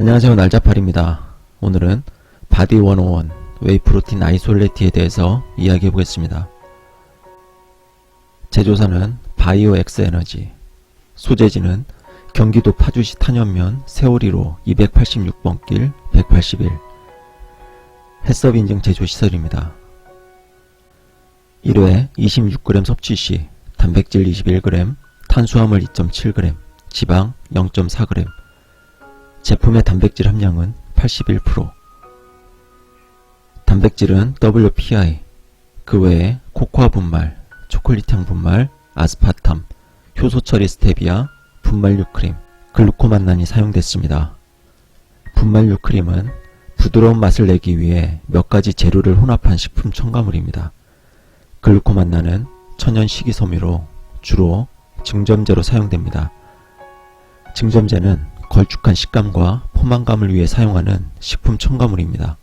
안녕하세요, 날자팔입니다. 오늘은 바디 101 웨이프로틴 아이솔레티에 대해서 이야기해 보겠습니다. 제조사는 바이오 엑스에너지, 소재지는 경기도 파주시 탄현면 세오리로 286번 길 181 햇섭 인증 제조시설입니다. 1회 26g 섭취 시 단백질 21g, 탄수화물 2.7g, 지방 0.4g, 제품의 단백질 함량은 81%. 단백질은 WPI, 그 외에 코코아 분말, 초콜릿향 분말, 아스파탐, 효소 처리 스테비아, 분말유 크림, 글루코만난이 사용됐습니다. 분말유 크림은 부드러운 맛을 내기 위해 몇 가지 재료를 혼합한 식품 첨가물입니다. 글루코만난은 천연 식이섬유로 주로 증점제로 사용됩니다. 증점제는 걸쭉한 식감과 포만감을 위해 사용하는 식품 첨가물입니다.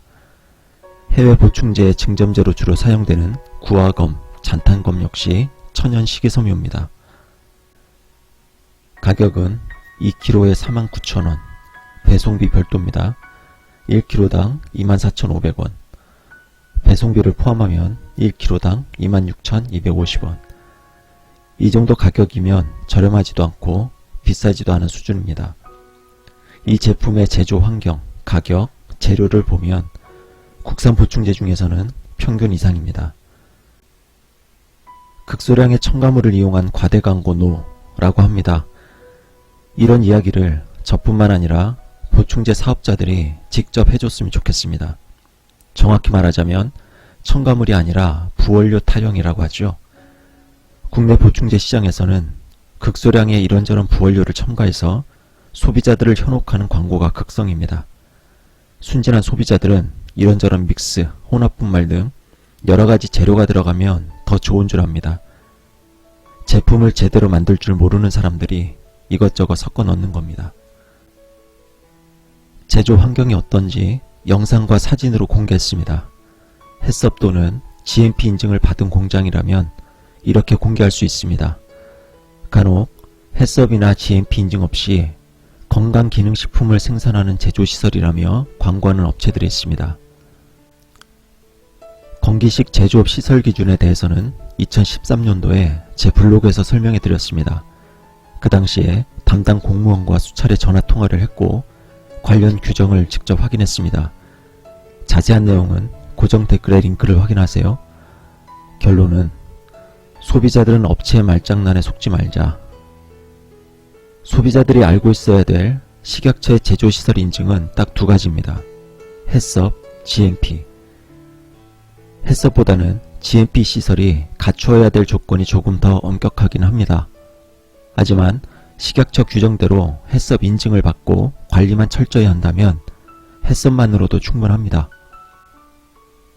해외 보충제의 증점제로 주로 사용되는 구화검, 잔탄검 역시 천연 식이섬유입니다. 가격은 2kg에 49,000원, 배송비 별도입니다. 1kg당 24,500원, 배송비를 포함하면 1kg당 26,250원. 이 정도 가격이면 저렴하지도 않고 비싸지도 않은 수준입니다. 이 제품의 제조 환경, 가격, 재료를 보면 국산 보충제 중에서는 평균 이상입니다. 극소량의 첨가물을 이용한 과대 광고 노라고 합니다. 이런 이야기를 저뿐만 아니라 보충제 사업자들이 직접 해줬으면 좋겠습니다. 정확히 말하자면 첨가물이 아니라 부원료 타령이라고 하죠. 국내 보충제 시장에서는 극소량의 이런저런 부원료를 첨가해서 소비자들을 현혹하는 광고가 극성입니다. 순진한 소비자들은 이런저런 믹스, 혼합 분말 등 여러가지 재료가 들어가면 더 좋은 줄 압니다. 제품을 제대로 만들 줄 모르는 사람들이 이것저것 섞어 넣는 겁니다. 제조 환경이 어떤지 영상과 사진으로 공개했습니다. 햇섭도는 GMP 인증을 받은 공장이라면 이렇게 공개할 수 있습니다. 간혹 햇섭이나 GMP 인증 없이 건강기능식품을 생산하는 제조시설이라며 광고하는 업체들이 있습니다. 건기식 제조업 시설 기준에 대해서는 2013년도에 제 블로그에서 설명해 드렸습니다. 그 당시에 담당 공무원과 수차례 전화통화를 했고 관련 규정을 직접 확인했습니다. 자세한 내용은 고정 댓글에 링크를 확인하세요. 결론은 소비자들은 업체의 말장난에 속지 말자. 소비자들이 알고 있어야 될 식약처의 제조시설 인증은 딱 두 가지입니다. 햇섭, GMP. 햇섭보다는 GMP 시설이 갖추어야 될 조건이 조금 더 엄격하긴 합니다. 하지만 식약처 규정대로 햇섭 인증을 받고 관리만 철저히 한다면 햇섭만으로도 충분합니다.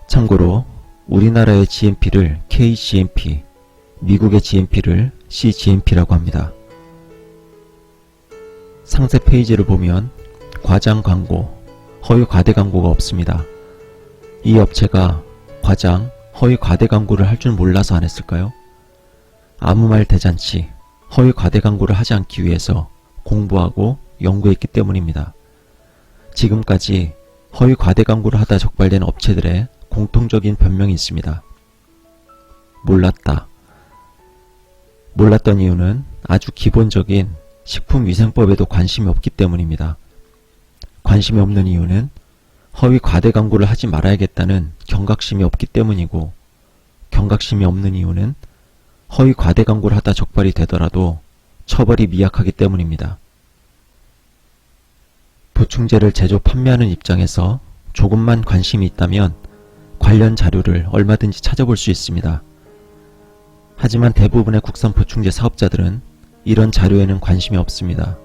참고로 우리나라의 GMP를 KGMP, 미국의 GMP를 CGMP라고 합니다. 상세 페이지를 보면 과장 광고, 허위 과대 광고가 없습니다. 이 업체가 과장, 허위 과대 광고를 할 줄 몰라서 안 했을까요? 아무 말 대잔치, 허위 과대 광고를 하지 않기 위해서 공부하고 연구했기 때문입니다. 지금까지 허위 과대 광고를 하다 적발된 업체들의 공통적인 변명이 있습니다. 몰랐다. 몰랐던 이유는 아주 기본적인 식품위생법에도 관심이 없기 때문입니다. 관심이 없는 이유는 허위 과대 광고를 하지 말아야겠다는 경각심이 없기 때문이고, 경각심이 없는 이유는 허위 과대 광고를 하다 적발이 되더라도 처벌이 미약하기 때문입니다. 보충제를 제조 판매하는 입장에서 조금만 관심이 있다면 관련 자료를 얼마든지 찾아볼 수 있습니다. 하지만 대부분의 국산 보충제 사업자들은 이런 자료에는 관심이 없습니다.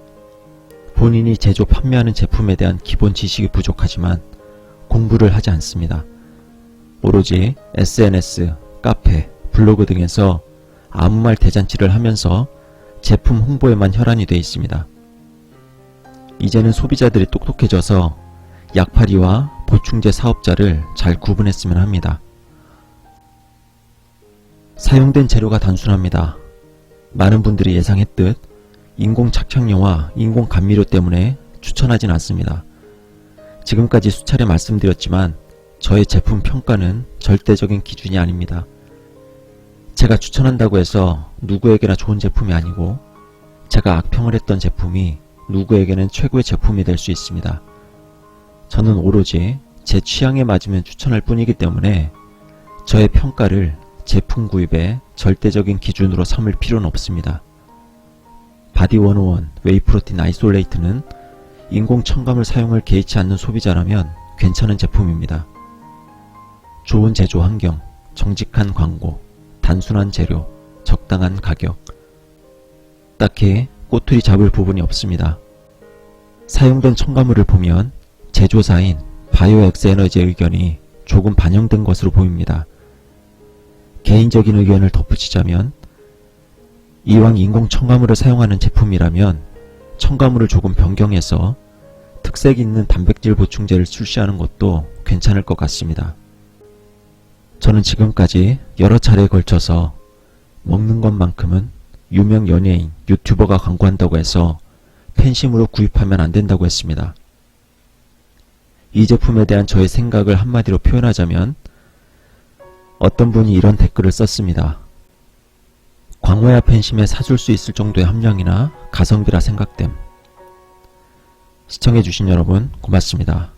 본인이 제조 판매하는 제품에 대한 기본 지식이 부족하지만 공부를 하지 않습니다. 오로지 SNS, 카페, 블로그 등에서 아무 말 대잔치를 하면서 제품 홍보에만 혈안이 되어 있습니다. 이제는 소비자들이 똑똑해져서 약팔이와 보충제 사업자를 잘 구분했으면 합니다. 사용된 재료가 단순합니다. 많은 분들이 예상했듯 인공 착향료와 인공 감미료 때문에 추천하진 않습니다. 지금까지 수차례 말씀드렸지만 저의 제품 평가는 절대적인 기준이 아닙니다. 제가 추천한다고 해서 누구에게나 좋은 제품이 아니고 제가 악평을 했던 제품이 누구에게는 최고의 제품이 될 수 있습니다. 저는 오로지 제 취향에 맞으면 추천할 뿐이기 때문에 저의 평가를 제품 구입의 절대적인 기준으로 삼을 필요는 없습니다. 바디101 웨이프로틴 아이솔레이트는 인공 첨가물 사용을 개의치 않는 소비자라면 괜찮은 제품입니다. 좋은 제조 환경, 정직한 광고, 단순한 재료, 적당한 가격. 딱히 꼬투리 잡을 부분이 없습니다. 사용된 첨가물을 보면 제조사인 바이오엑스에너지의 의견이 조금 반영된 것으로 보입니다. 개인적인 의견을 덧붙이자면 이왕 인공 첨가물을 사용하는 제품이라면 첨가물을 조금 변경해서 특색 있는 단백질 보충제를 출시하는 것도 괜찮을 것 같습니다. 저는 지금까지 여러 차례에 걸쳐서 먹는 것만큼은 유명 연예인, 유튜버가 광고한다고 해서 팬심으로 구입하면 안 된다고 했습니다. 이 제품에 대한 저의 생각을 한마디로 표현하자면 어떤 분이 이런 댓글을 썼습니다. 광호야 팬심에 사줄 수 있을 정도의 함량이나 가성비라 생각됨. 시청해주신 여러분 고맙습니다.